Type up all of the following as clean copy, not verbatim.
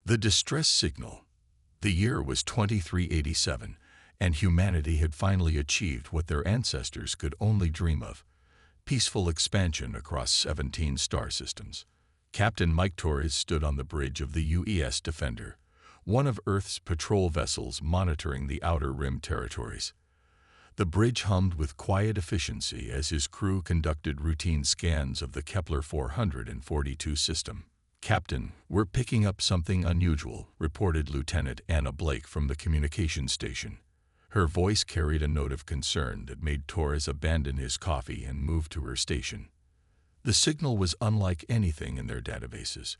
The distress signal. The year was 2387, and humanity had finally achieved what their ancestors could only dream of: peaceful expansion across 17 star systems. Captain Mike Torres stood on the bridge of the UES Defender, one of Earth's patrol vessels monitoring the Outer Rim territories. The bridge hummed with quiet efficiency as his crew conducted routine scans of the Kepler 442 system. "Captain, we're picking up something unusual," reported Lieutenant Anna Blake from the communications station. Her voice carried a note of concern that made Torres abandon his coffee and move to her station. The signal was unlike anything in their databases.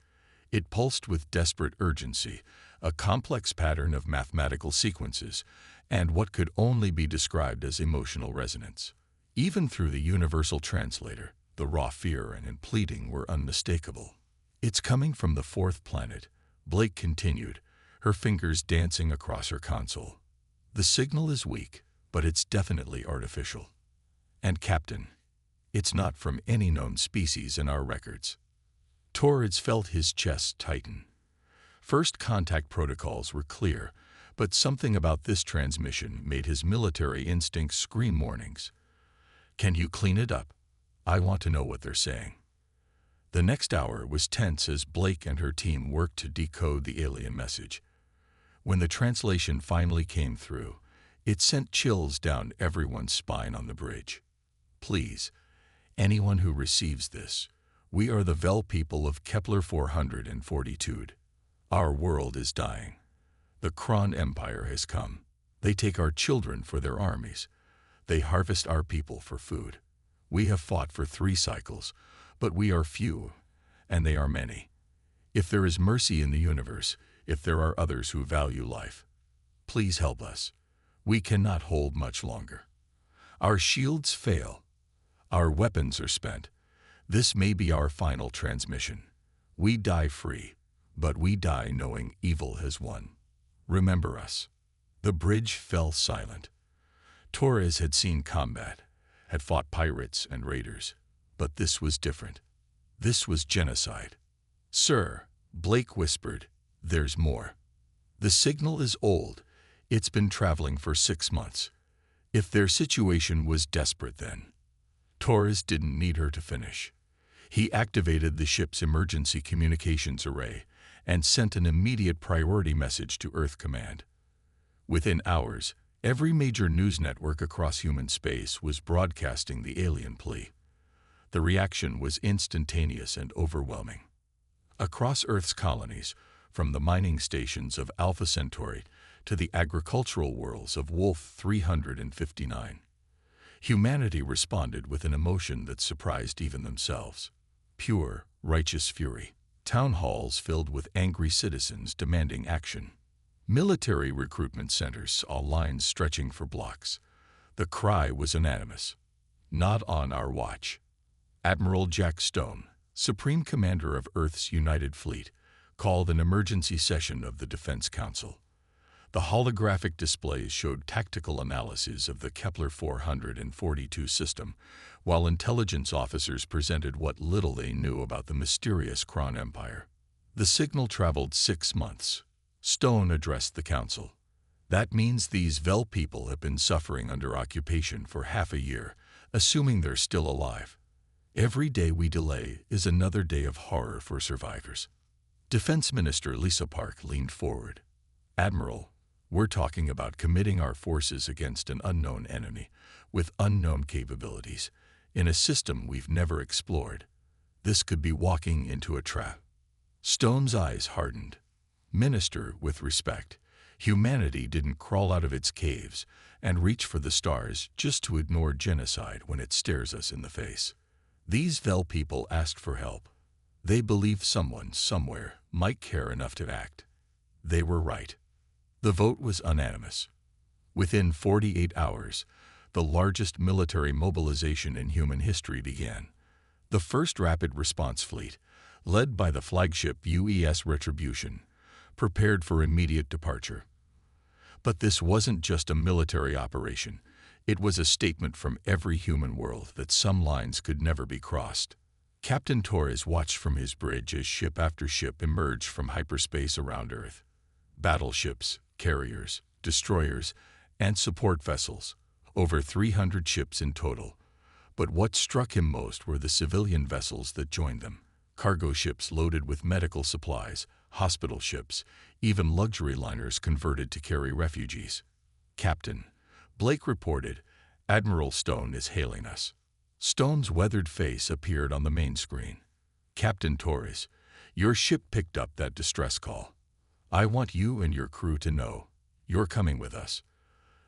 It pulsed with desperate urgency, a complex pattern of mathematical sequences, and what could only be described as emotional resonance. Even through the universal translator, the raw fear and pleading were unmistakable. "It's coming from the fourth planet," Blake continued, her fingers dancing across her console. "The signal is weak, but it's definitely artificial. And Captain, it's not from any known species in our records." Torres felt his chest tighten. First contact protocols were clear, but something about this transmission made his military instincts scream warnings. "Can you clean it up? I want to know what they're saying." The next hour was tense as Blake and her team worked to decode the alien message. When the translation finally came through, it sent chills down everyone's spine on the bridge. "Please, anyone who receives this, we are the Vel people of Kepler 442. Our world is dying. The Kron Empire has come. They take our children for their armies. They harvest our people for food. We have fought for 3 cycles, but we are few, and they are many. If there is mercy in the universe, if there are others who value life, please help us. We cannot hold much longer. Our shields fail. Our weapons are spent. This may be our final transmission. We die free, but we die knowing evil has won. Remember us." The bridge fell silent. Torres had seen combat, had fought pirates and raiders, but this was different. This was genocide. "Sir," Blake whispered, "there's more. The signal is old. It's been traveling for 6 months. If their situation was desperate then." Torres didn't need her to finish. He activated the ship's emergency communications array and sent an immediate priority message to Earth Command. Within hours, every major news network across human space was broadcasting the alien plea. The reaction was instantaneous and overwhelming. Across Earth's colonies, from the mining stations of Alpha Centauri to the agricultural worlds of Wolf 359, humanity responded with an emotion that surprised even themselves: pure, righteous fury. Town halls filled with angry citizens demanding action. Military recruitment centers saw lines stretching for blocks. The cry was unanimous: "Not on our watch." Admiral Jack Stone, Supreme Commander of Earth's United Fleet, called an emergency session of the Defense Council. The holographic displays showed tactical analyses of the Kepler 442 system, while intelligence officers presented what little they knew about the mysterious Kron Empire. The signal traveled 6 months. Stone addressed the council. "That means these Vel people have been suffering under occupation for half a year, assuming they're still alive. Every day we delay is another day of horror for survivors." Defense Minister Lisa Park leaned forward. "Admiral, we're talking about committing our forces against an unknown enemy with unknown capabilities in a system we've never explored. This could be walking into a trap." Stone's eyes hardened. "Minister, with respect, humanity didn't crawl out of its caves and reach for the stars just to ignore genocide when it stares us in the face. These Vel people asked for help. They believed someone, somewhere, might care enough to act. They were right." The vote was unanimous. Within 48 hours, the largest military mobilization in human history began. The first Rapid Response Fleet, led by the flagship UES Retribution, prepared for immediate departure. But this wasn't just a military operation. It was a statement from every human world that some lines could never be crossed. Captain Torres watched from his bridge as ship after ship emerged from hyperspace around Earth. Battleships, carriers, destroyers, and support vessels, over 300 ships in total. But what struck him most were the civilian vessels that joined them. Cargo ships loaded with medical supplies, hospital ships, even luxury liners converted to carry refugees. "Captain," Blake reported, "Admiral Stone is hailing us." Stone's weathered face appeared on the main screen. "Captain Torres, your ship picked up that distress call. I want you and your crew to know you're coming with us.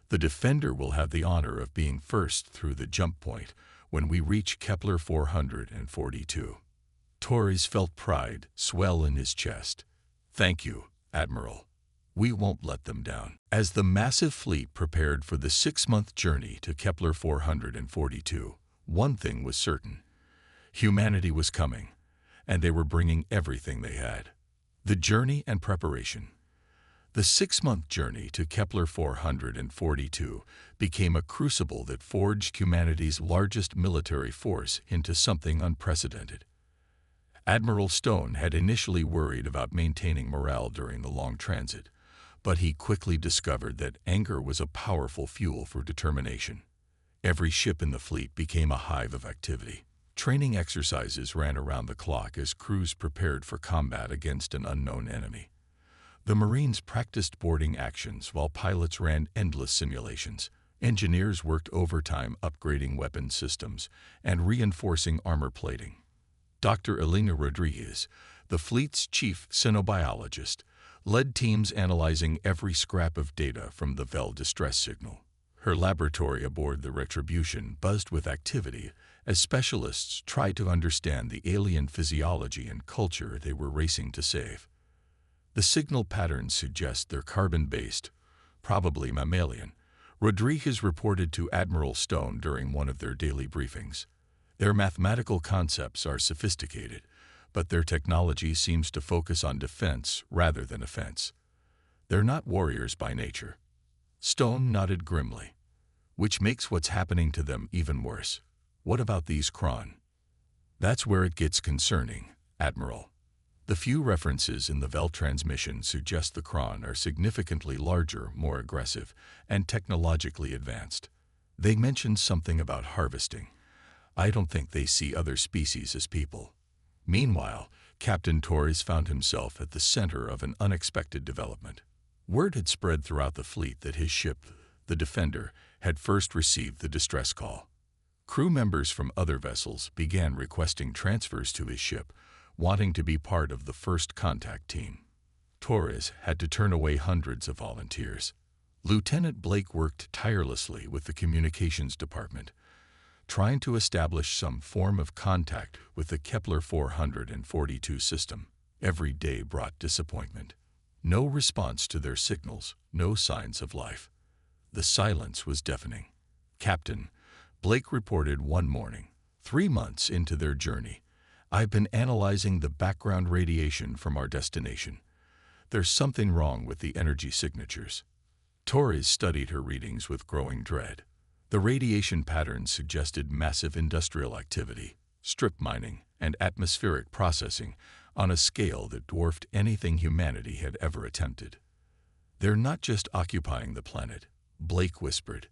The Defender will have the honor of being first through the jump point when we reach Kepler 442. Torres felt pride swell in his chest. "Thank you, Admiral. We won't let them down." As the massive fleet prepared for the 6-month journey to Kepler 442, one thing was certain. Humanity was coming, and they were bringing everything they had. The journey and preparation. The 6-month journey to Kepler 442 became a crucible that forged humanity's largest military force into something unprecedented. Admiral Stone had initially worried about maintaining morale during the long transit, but he quickly discovered that anger was a powerful fuel for determination. Every ship in the fleet became a hive of activity. Training exercises ran around the clock as crews prepared for combat against an unknown enemy. The Marines practiced boarding actions while pilots ran endless simulations. Engineers worked overtime upgrading weapon systems and reinforcing armor plating. Dr. Elena Rodriguez, the fleet's chief xenobiologist, led teams analyzing every scrap of data from the Vel distress signal. Her laboratory aboard the Retribution buzzed with activity as specialists tried to understand the alien physiology and culture they were racing to save. The signal patterns suggest they're carbon-based, probably mammalian, Rodriguez reported to Admiral Stone during one of their daily briefings. Their mathematical concepts are sophisticated, but their technology seems to focus on defense rather than offense. They're not warriors by nature. Stone nodded grimly. "Which makes what's happening to them even worse. What about these Kron?" "That's where it gets concerning, Admiral. The few references in the Vel transmission suggest the Kron are significantly larger, more aggressive, and technologically advanced. They mentioned something about harvesting. I don't think they see other species as people." Meanwhile, Captain Torres found himself at the center of an unexpected development. Word had spread throughout the fleet that his ship, the Defender, had first received the distress call. Crew members from other vessels began requesting transfers to his ship, wanting to be part of the first contact team. Torres had to turn away hundreds of volunteers. Lieutenant Blake worked tirelessly with the communications department, trying to establish some form of contact with the Kepler 442 system. Every day brought disappointment. No response to their signals, no signs of life. The silence was deafening. "Captain," Blake reported one morning, 3 months into their journey, "I've been analyzing the background radiation from our destination. There's something wrong with the energy signatures." Torres studied her readings with growing dread. The radiation patterns suggested massive industrial activity, strip mining, and atmospheric processing on a scale that dwarfed anything humanity had ever attempted. "They're not just occupying the planet," Blake whispered.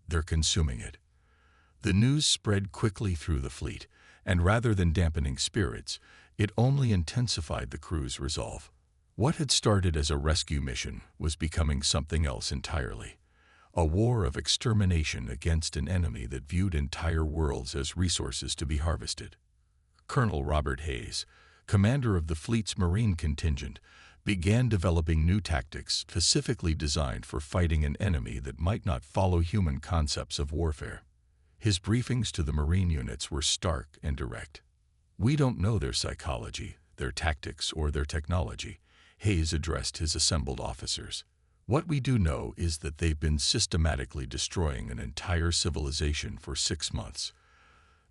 "They're consuming it." The news spread quickly through the fleet, and rather than dampening spirits, it only intensified the crew's resolve. What had started as a rescue mission was becoming something else entirely. A war of extermination against an enemy that viewed entire worlds as resources to be harvested. Colonel Robert Hayes, commander of the fleet's Marine contingent, began developing new tactics specifically designed for fighting an enemy that might not follow human concepts of warfare. His briefings to the Marine units were stark and direct. "We don't know their psychology, their tactics, or their technology," Hayes addressed his assembled officers. "What we do know is that they've been systematically destroying an entire civilization for 6 months.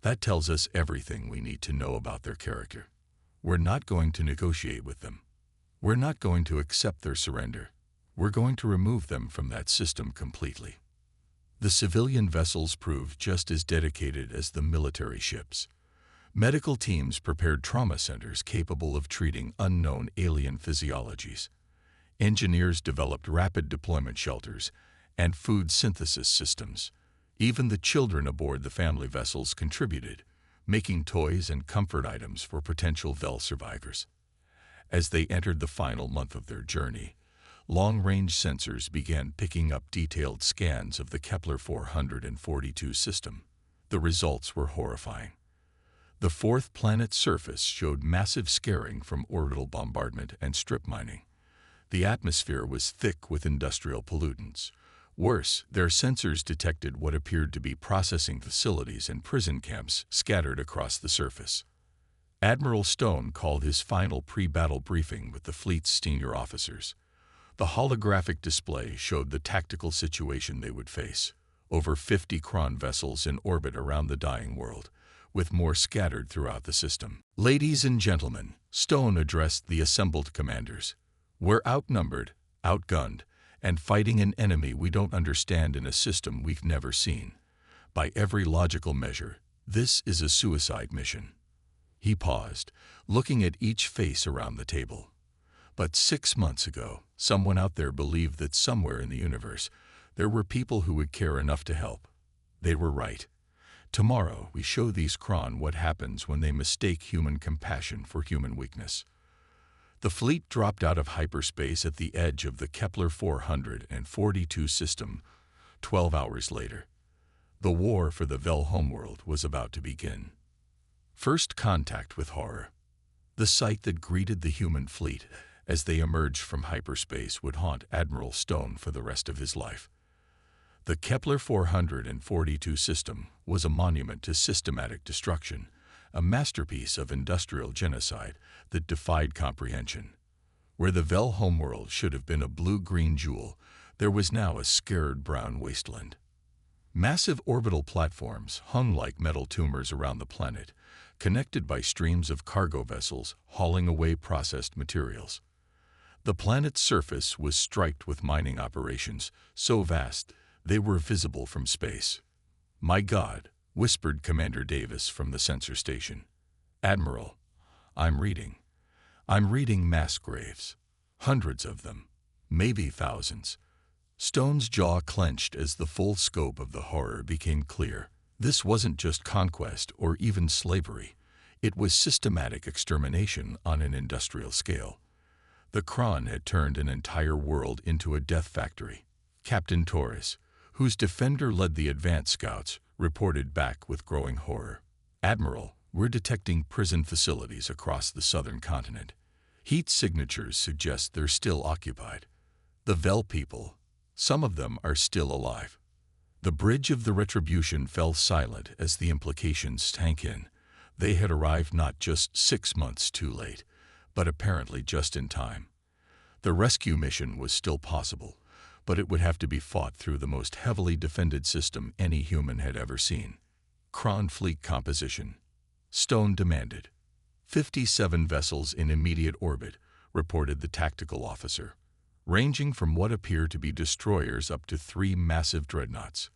That tells us everything we need to know about their character. We're not going to negotiate with them. We're not going to accept their surrender. We're going to remove them from that system completely." The civilian vessels proved just as dedicated as the military ships. Medical teams prepared trauma centers capable of treating unknown alien physiologies. Engineers developed rapid deployment shelters and food synthesis systems. Even the children aboard the family vessels contributed, making toys and comfort items for potential VEL survivors. As they entered the final month of their journey, long-range sensors began picking up detailed scans of the Kepler-442 system. The results were horrifying. The fourth planet's surface showed massive scarring from orbital bombardment and strip mining. The atmosphere was thick with industrial pollutants. Worse, their sensors detected what appeared to be processing facilities and prison camps scattered across the surface. Admiral Stone called his final pre-battle briefing with the fleet's senior officers. The holographic display showed the tactical situation they would face. Over 50 Kron vessels in orbit around the dying world, with more scattered throughout the system. "Ladies and gentlemen," Stone addressed the assembled commanders, "we're outnumbered, outgunned, and fighting an enemy we don't understand in a system we've never seen. By every logical measure, this is a suicide mission." He paused, looking at each face around the table. But 6 months ago, someone out there believed that somewhere in the universe, there were people who would care enough to help. They were right. Tomorrow, we show these Kron what happens when they mistake human compassion for human weakness. The fleet dropped out of hyperspace at the edge of the Kepler-442 system 12 hours later. The war for the VEL homeworld was about to begin. First contact with horror. The sight that greeted the human fleet as they emerged from hyperspace would haunt Admiral Stone for the rest of his life. The Kepler-442 system was a monument to systematic destruction, a masterpiece of industrial genocide that defied comprehension. Where the VEL homeworld should have been a blue-green jewel, there was now a scared brown wasteland. Massive orbital platforms hung like metal tumors around the planet, connected by streams of cargo vessels hauling away processed materials. The planet's surface was striped with mining operations, so vast they were visible from space. "My God," whispered Commander Davis from the sensor station. "Admiral, I'm reading mass graves. Hundreds of them, maybe thousands." Stone's jaw clenched as the full scope of the horror became clear. This wasn't just conquest or even slavery. It was systematic extermination on an industrial scale. The Kron had turned an entire world into a death factory. Captain Torres, whose defender led the advance scouts, reported back with growing horror. "Admiral, we're detecting prison facilities across the southern continent. Heat signatures suggest they're still occupied. The VEL people, some of them are still alive." The bridge of the retribution fell silent as the implications sank in. They had arrived not just 6 months too late, but apparently just in time. The rescue mission was still possible, but it would have to be fought through the most heavily defended system any human had ever seen. Kron fleet composition. Stone demanded. 57 vessels in immediate orbit, reported the tactical officer, ranging from what appear to be destroyers up to 3 massive dreadnoughts.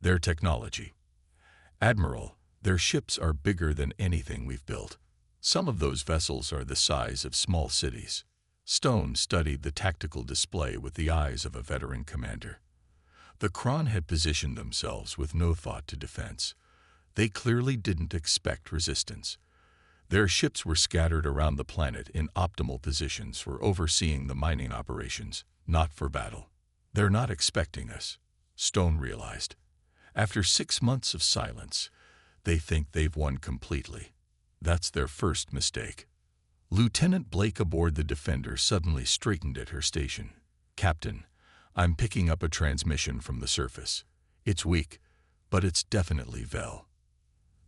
Their technology. "Admiral, their ships are bigger than anything we've built. Some of those vessels are the size of small cities." Stone studied the tactical display with the eyes of a veteran commander. The Kron had positioned themselves with no thought to defense. They clearly didn't expect resistance. Their ships were scattered around the planet in optimal positions for overseeing the mining operations, not for battle. "They're not expecting us," Stone realized. After 6 months of silence, they think they've won completely. That's their first mistake. Lieutenant Blake aboard the Defender suddenly straightened at her station. "Captain, I'm picking up a transmission from the surface. It's weak, but it's definitely VEL."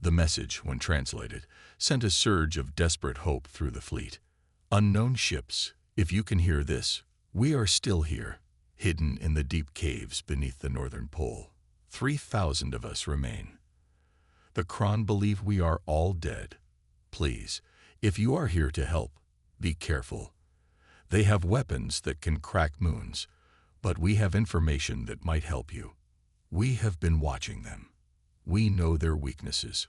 The message, when translated, sent a surge of desperate hope through the fleet. "Unknown ships, if you can hear this, we are still here, hidden in the deep caves beneath the northern pole. 3,000 of us remain. The Kron believe we are all dead. Please, if you are here to help, be careful. They have weapons that can crack moons, but we have information that might help you. We have been watching them. We know their weaknesses."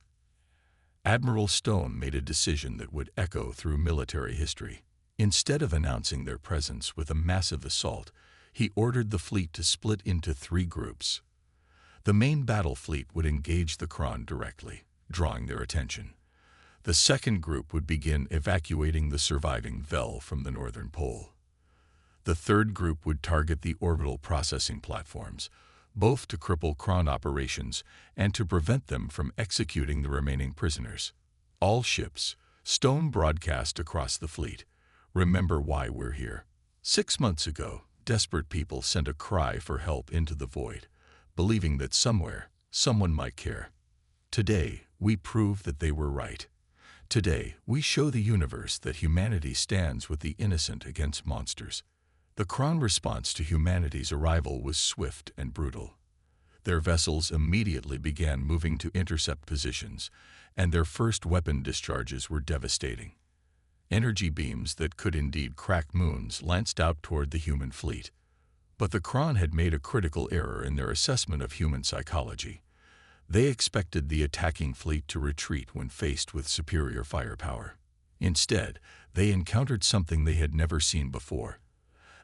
Admiral Stone made a decision that would echo through military history. Instead of announcing their presence with a massive assault, he ordered the fleet to split into 3 groups. The main battle fleet would engage the Kron directly, drawing their attention. The second group would begin evacuating the surviving Vel from the northern pole. The third group would target the orbital processing platforms, both to cripple Kron operations and to prevent them from executing the remaining prisoners. All ships, Stone broadcast across the fleet, remember why we're here. 6 months ago, desperate people sent a cry for help into the void, believing that somewhere, someone might care. Today, we prove that they were right. Today, we show the universe that humanity stands with the innocent against monsters. The Kron response to humanity's arrival was swift and brutal. Their vessels immediately began moving to intercept positions, and their first weapon discharges were devastating. Energy beams that could indeed crack moons lanced out toward the human fleet. But the Kron had made a critical error in their assessment of human psychology. They expected the attacking fleet to retreat when faced with superior firepower. Instead, they encountered something they had never seen before: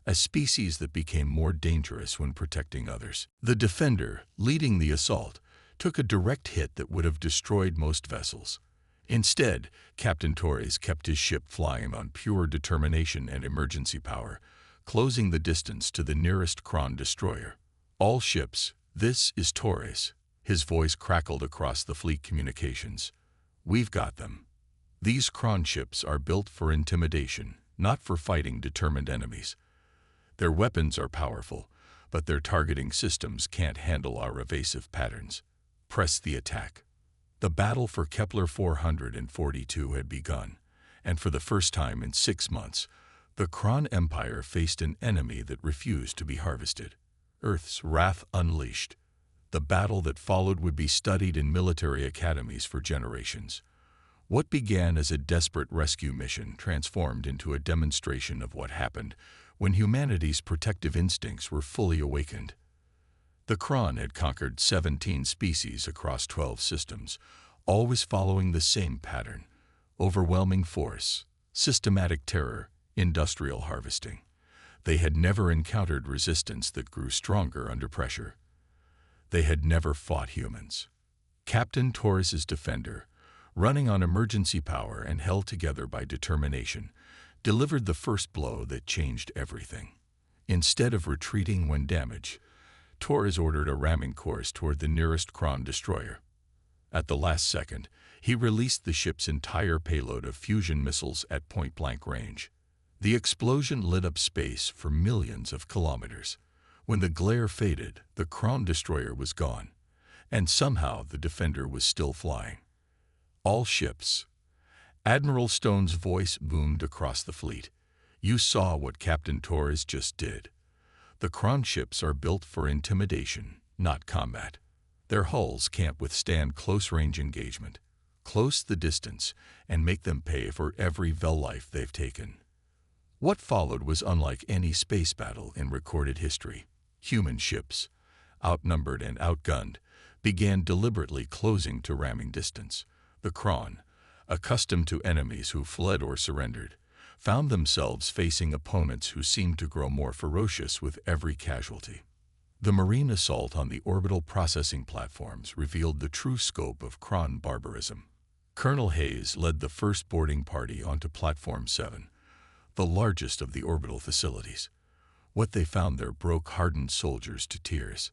a species that became more dangerous when protecting others. The Defender, leading the assault, took a direct hit that would have destroyed most vessels. Instead, Captain Torres kept his ship flying on pure determination and emergency power, closing the distance to the nearest Kron destroyer. All ships, this is Torres. His voice crackled across the fleet communications. We've got them. These Kron ships are built for intimidation, not for fighting determined enemies. Their weapons are powerful, but their targeting systems can't handle our evasive patterns. Press the attack. The battle for Kepler 442 had begun, and for the first time in 6 months, the Kron Empire faced an enemy that refused to be harvested. Earth's wrath unleashed. The battle that followed would be studied in military academies for generations. What began as a desperate rescue mission transformed into a demonstration of what happened when humanity's protective instincts were fully awakened. The Kron had conquered 17 species across 12 systems, always following the same pattern: overwhelming force, systematic terror, industrial harvesting. They had never encountered resistance that grew stronger under pressure. They had never fought humans. Captain Torres's Defender, running on emergency power and held together by determination, delivered the first blow that changed everything. Instead of retreating when damaged, Torres ordered a ramming course toward the nearest Kron destroyer. At the last second, he released the ship's entire payload of fusion missiles at point-blank range. The explosion lit up space for millions of kilometers. When the glare faded, the Kron destroyer was gone, and somehow the Defender was still flying. All ships. Admiral Stone's voice boomed across the fleet. You saw what Captain Torres just did. The Kron ships are built for intimidation, not combat. Their hulls can't withstand close-range engagement. Close the distance and make them pay for every Vel life they've taken. What followed was unlike any space battle in recorded history. Human ships, outnumbered and outgunned, began deliberately closing to ramming distance. The Kron, accustomed to enemies who fled or surrendered, found themselves facing opponents who seemed to grow more ferocious with every casualty. The marine assault on the orbital processing platforms revealed the true scope of Kron barbarism. Colonel Hayes led the first boarding party onto Platform 7, the largest of the orbital facilities. What they found there broke hardened soldiers to tears.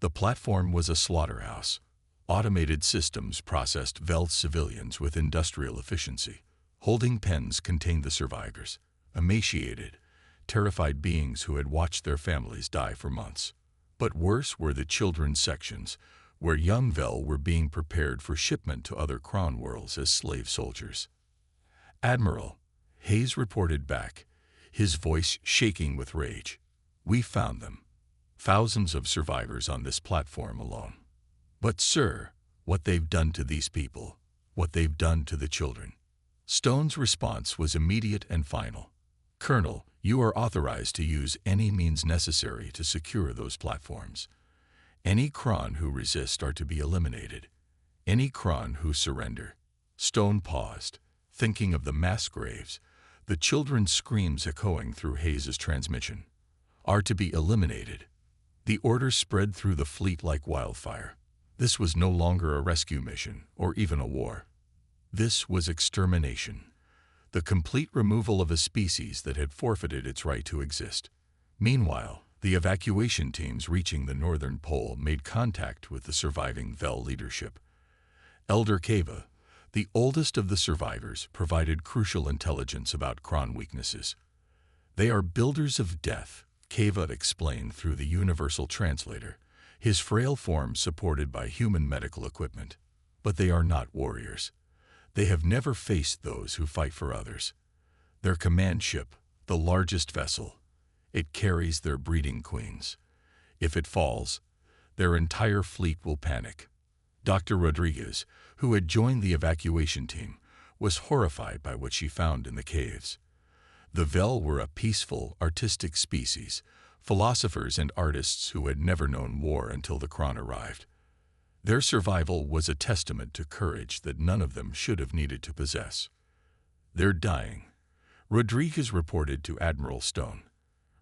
The platform was a slaughterhouse. Automated systems processed Vel civilians with industrial efficiency. Holding pens contained the survivors, emaciated, terrified beings who had watched their families die for months. But worse were the children's sections, where young Vel were being prepared for shipment to other Kron worlds as slave soldiers. Admiral, Hayes reported back, his voice shaking with rage. We found them. Thousands of survivors on this platform alone. But sir, what they've done to these people, what they've done to the children. Stone's response was immediate and final. Colonel, you are authorized to use any means necessary to secure those platforms. Any Kron who resist are to be eliminated. Any Kron who surrender. Stone paused, thinking of the mass graves, the children's screams echoing through Hayes's transmission. Are to be eliminated. The order spread through the fleet like wildfire. This was no longer a rescue mission or even a war. This was extermination, the complete removal of a species that had forfeited its right to exist. Meanwhile, the evacuation teams reaching the northern pole made contact with the surviving Vel leadership. Elder Keva, the oldest of the survivors, provided crucial intelligence about Kron weaknesses. They are builders of death, Keva explained through the universal translator, his frail form supported by human medical equipment. But they are not warriors. They have never faced those who fight for others. Their command ship, the largest vessel, it carries their breeding queens. If it falls, their entire fleet will panic. Dr. Rodriguez, who had joined the evacuation team, was horrified by what she found in the caves. The Vel were a peaceful, artistic species, philosophers and artists who had never known war until the Kron arrived. Their survival was a testament to courage that none of them should have needed to possess. They're dying, Rodriguez reported to Admiral Stone.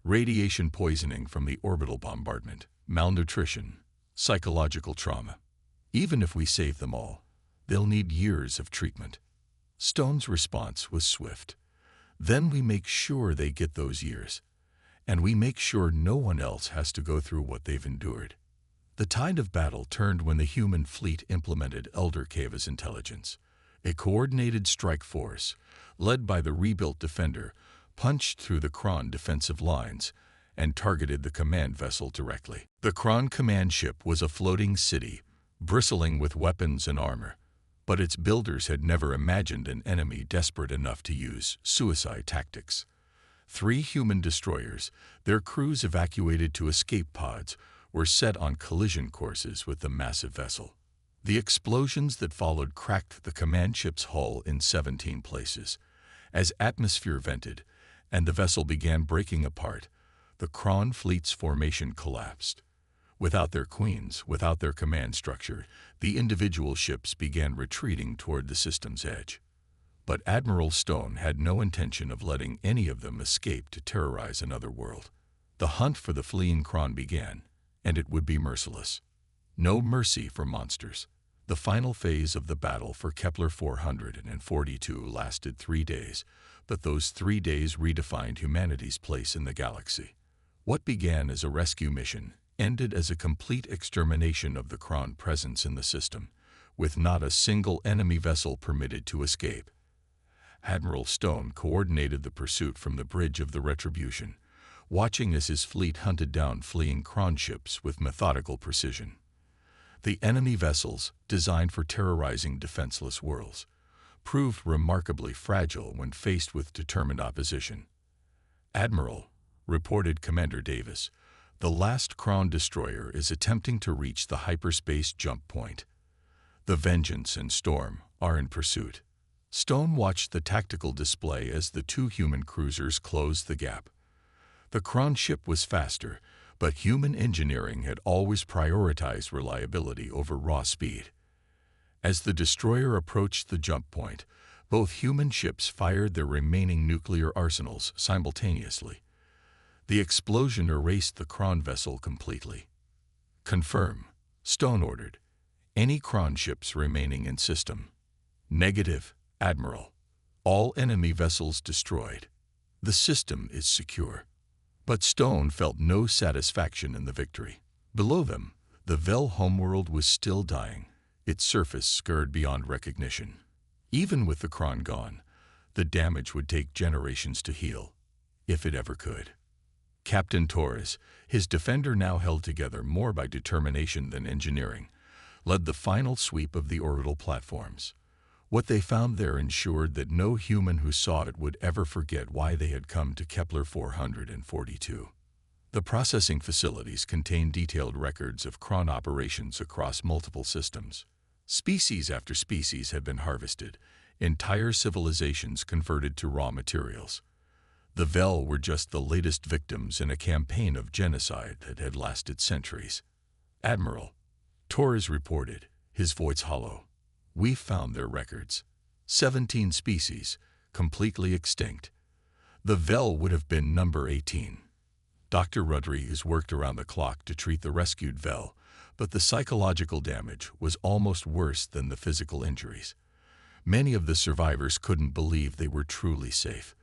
Radiation poisoning from the orbital bombardment, malnutrition, psychological trauma. Even if we save them all, they'll need years of treatment. Stone's response was swift. Then we make sure they get those years, and we make sure no one else has to go through what they've endured. The tide of battle turned when the human fleet implemented Elder Keva's intelligence. A coordinated strike force, led by the rebuilt Defender, punched through the Kron defensive lines and targeted the command vessel directly. The Kron command ship was a floating city, bristling with weapons and armor, but its builders had never imagined an enemy desperate enough to use suicide tactics. 3 human destroyers, their crews evacuated to escape pods, were set on collision courses with the massive vessel. The explosions that followed cracked the command ship's hull in 17 places. As atmosphere vented and the vessel began breaking apart, the Kron fleet's formation collapsed. Without their queens, without their command structure, the individual ships began retreating toward the system's edge. But Admiral Stone had no intention of letting any of them escape to terrorize another world. The hunt for the fleeing Kron began, and it would be merciless. No mercy for monsters. The final phase of the battle for Kepler 442 lasted 3 days, but those 3 days redefined humanity's place in the galaxy. What began as a rescue mission ended as a complete extermination of the Kron presence in the system, with not a single enemy vessel permitted to escape. Admiral Stone coordinated the pursuit from the bridge of the Retribution, watching as his fleet hunted down fleeing Kron ships with methodical precision. The enemy vessels, designed for terrorizing defenseless worlds, proved remarkably fragile when faced with determined opposition. "Admiral," reported Commander Davis, "the last Kron destroyer is attempting to reach the hyperspace jump point. The Vengeance and Storm are in pursuit." Stone watched the tactical display as the 2 human cruisers closed the gap. The Kron ship was faster, but human engineering had always prioritized reliability over raw speed. As the destroyer approached the jump point, both human ships fired their remaining nuclear arsenals simultaneously. The explosion erased the Kron vessel completely. "Confirm," Stone ordered. "Any Kron ships remaining in system." "Negative, Admiral. All enemy vessels destroyed. The system is secure." But Stone felt no satisfaction in the victory. Below them, the Vel homeworld was still dying, its surface scarred beyond recognition. Even with the Kron gone, the damage would take generations to heal, if it ever could. Captain Torres, his Defender now held together more by determination than engineering, led the final sweep of the orbital platforms. What they found there ensured that no human who saw it would ever forget why they had come to Kepler 442. The processing facilities contained detailed records of Kron operations across multiple systems. Species after species had been harvested, entire civilizations converted to raw materials. The Vel were just the latest victims in a campaign of genocide that had lasted centuries. "Admiral," Torres reported, his voice hollow, "we found their records. 17 species, completely extinct. The Vel would have been number 18. Dr. Rodriguez worked around the clock to treat the rescued Vel, but the psychological damage was almost worse than the physical injuries. Many of the survivors couldn't believe they were truly safe.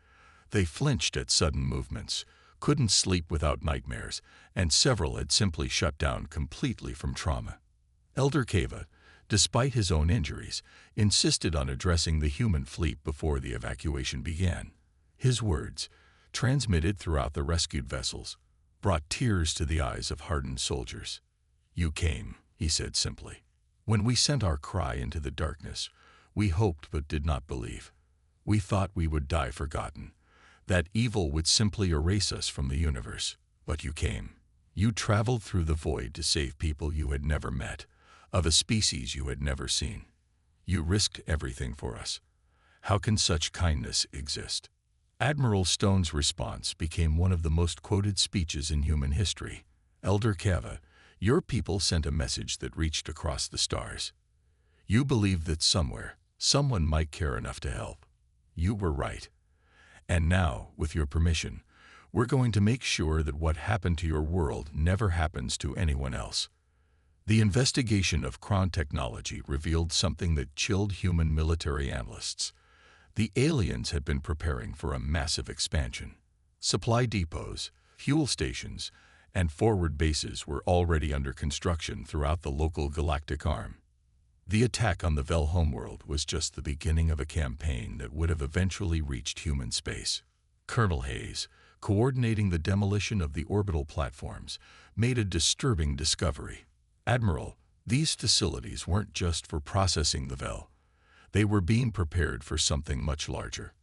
They flinched at sudden movements, couldn't sleep without nightmares, and several had simply shut down completely from trauma. Elder Kava, despite his own injuries, insisted on addressing the human fleet before the evacuation began. His words, transmitted throughout the rescued vessels, brought tears to the eyes of hardened soldiers. "You came," he said simply. "When we sent our cry into the darkness, we hoped but did not believe. We thought we would die forgotten, that evil would simply erase us from the universe. But you came. You traveled through the void to save people you had never met, of a species you had never seen. You risked everything for us. How can such kindness exist?" Admiral Stone's response became one of the most quoted speeches in human history. "Elder Kava, your people sent a message that reached across the stars. You believed that somewhere, someone might care enough to help. You were right. And now, with your permission, we're going to make sure that what happened to your world never happens to anyone else." The investigation of Kron technology revealed something that chilled human military analysts. The aliens had been preparing for a massive expansion. Supply depots, fuel stations, and forward bases were already under construction throughout the local galactic arm. The attack on the Vel homeworld was just the beginning of a campaign that would have eventually reached human space. Colonel Hayes, coordinating the demolition of the orbital platforms, made a disturbing discovery. "Admiral, these facilities weren't just for processing the Vel. They were being prepared for something much larger.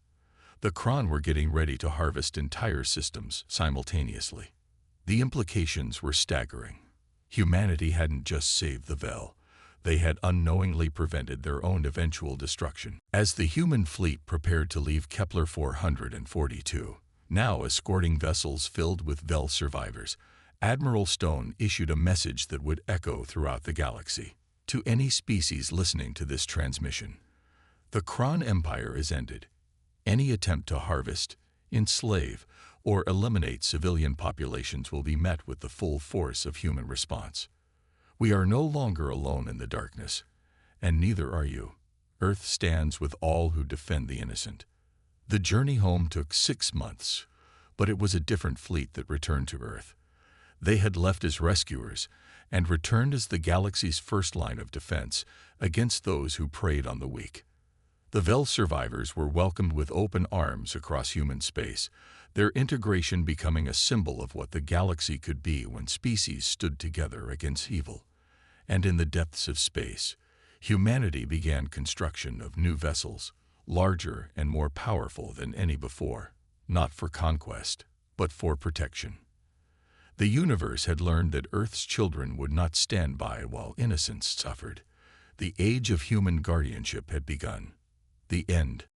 The Kron were getting ready to harvest entire systems simultaneously." The implications were staggering. Humanity hadn't just saved the Vel. They had unknowingly prevented their own eventual destruction. As the human fleet prepared to leave Kepler 442, now escorting vessels filled with Vel survivors, Admiral Stone issued a message that would echo throughout the galaxy. "To any species listening to this transmission, the Kron Empire is ended. Any attempt to harvest, enslave, or eliminate civilian populations will be met with the full force of human response. We are no longer alone in the darkness, and neither are you. Earth stands with all who defend the innocent." The journey home took 6 months, but it was a different fleet that returned to Earth. They had left as rescuers and returned as the galaxy's first line of defense against those who preyed on the weak. The Vel survivors were welcomed with open arms across human space, their integration becoming a symbol of what the galaxy could be when species stood together against evil. And in the depths of space, humanity began construction of new vessels, larger and more powerful than any before, not for conquest, but for protection. The universe had learned that Earth's children would not stand by while innocents suffered. The age of human guardianship had begun. The end.